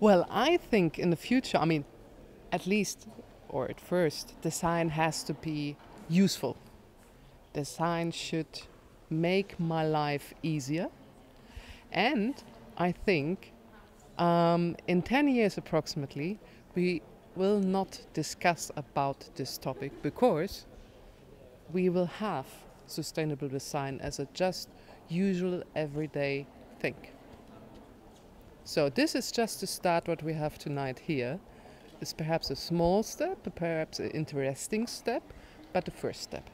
Well, I think in the future, I mean, at least, or at first, design has to be useful. Design should make my life easier. And I think in 10 years approximately, we will not discuss about this topic because we will have sustainable design as a just usual everyday thing. So this is just to start what we have tonight here. It's perhaps a small step, perhaps an interesting step, but the first step.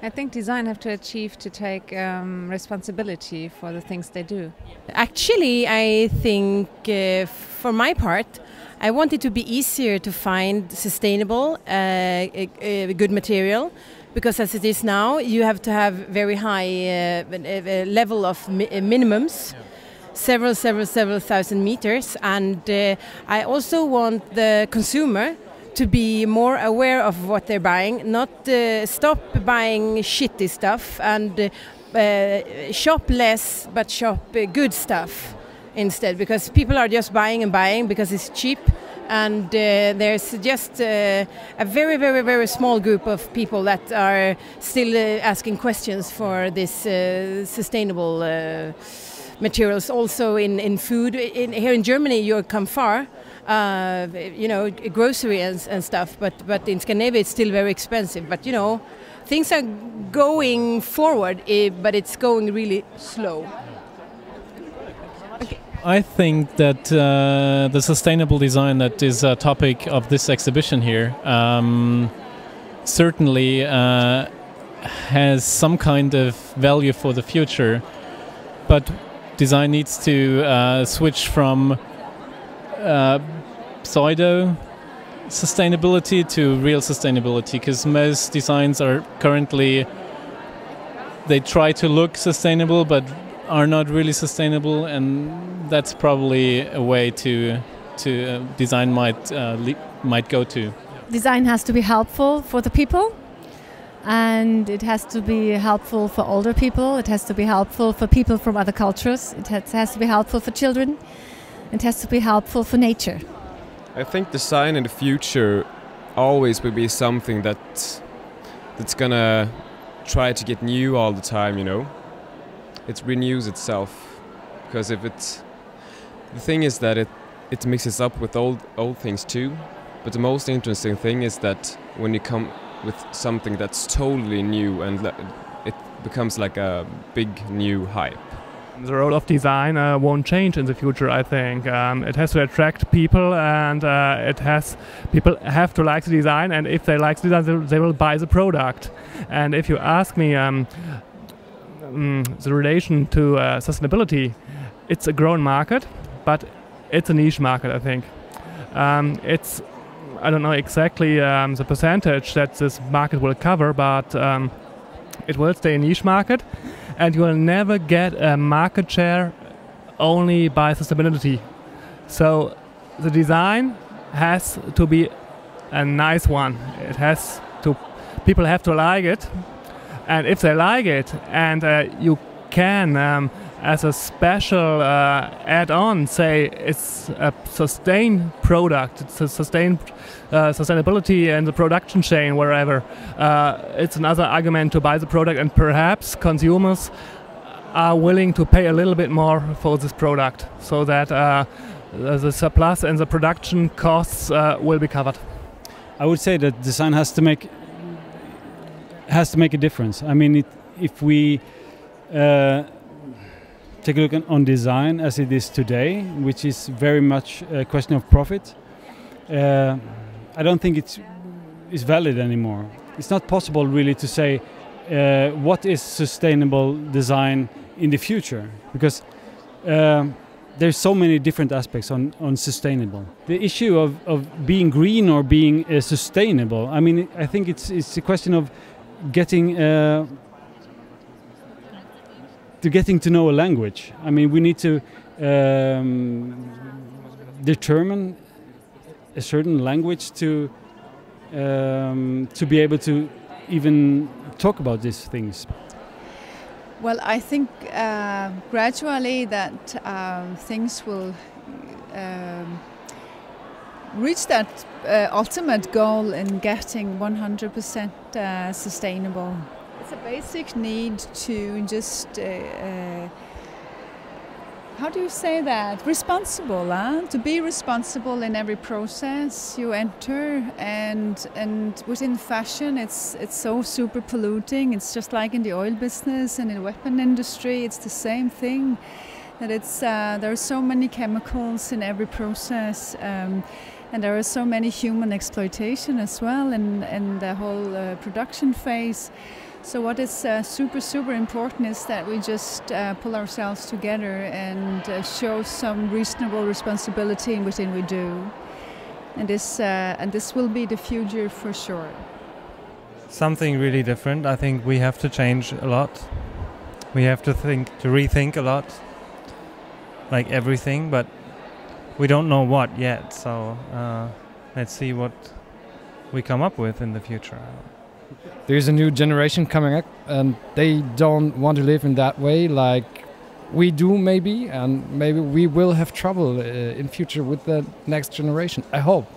I think design have to achieve to take responsibility for the things they do. Actually, I think for my part, I want it to be easier to find sustainable, good material, because as it is now, you have to have very high level of minimums. Yeah. Several thousand meters, and I also want the consumer to be more aware of what they're buying, not stop buying shitty stuff, and shop less but shop good stuff instead, because people are just buying and buying because it's cheap, and there's just a very small group of people that are still asking questions for this sustainable materials. Also in food, here in Germany you come far, you know, grocery and stuff, but in Scandinavia it's still very expensive. But you know, things are going forward, but it's going really slow. Okay. I think that the sustainable design that is a topic of this exhibition here certainly has some kind of value for the future, but design needs to switch from pseudo sustainability to real sustainability, because most designs are currently, they try to look sustainable but are not really sustainable, and that's probably a way to design might go to. Design has to be helpful for the people, and it has to be helpful for older people, it has to be helpful for people from other cultures, it has to be helpful for children, it has to be helpful for nature. I think design in the future always will be something that's gonna try to get new all the time, you know. It renews itself, because the thing is that it mixes up with old things too, but the most interesting thing is that when you come with something that's totally new, and it becomes like a big new hype. The role of design won't change in the future, I think. It has to attract people, and people have to like the design, and if they like the design, they will buy the product. And if you ask me the relation to sustainability, it's a growing market, but it's a niche market, I think. I don't know exactly the percentage that this market will cover, but it will stay a niche market, and you will never get a market share only by sustainability. So the design has to be a nice one. People have to like it, and if they like it, and you can as a special add-on say it's a sustained product, it's a sustained sustainability in the production chain wherever, it's another argument to buy the product, and perhaps consumers are willing to pay a little bit more for this product, so that the surplus and the production costs will be covered. I would say that design has to make a difference. I mean, if we take a look on design as it is today, which is very much a question of profit, I don't think it's valid anymore. It's not possible really to say what is sustainable design in the future, because there's so many different aspects on sustainable. The issue of being green or being sustainable, I mean, I think it's a question of getting to know a language. I mean, we need to determine a certain language to be able to even talk about these things. Well, I think gradually that things will reach that ultimate goal in getting 100% sustainable. It's a basic need to just, how do you say that? Responsible, to be responsible in every process you enter, and within fashion it's so super polluting. It's just like in the oil business and in the weapon industry, it's the same thing. That it's there are so many chemicals in every process. And there are so many human exploitation as well in the whole production phase. So what is super important is that we just pull ourselves together and show some reasonable responsibility in everything we do. And this will be the future for sure. Something really different. I think we have to change a lot. We have to rethink a lot, like everything, but we don't know what yet, so let's see what we come up with in the future. There's a new generation coming up, and they don't want to live in that way like we do, maybe, and maybe we will have trouble in future with the next generation. I hope.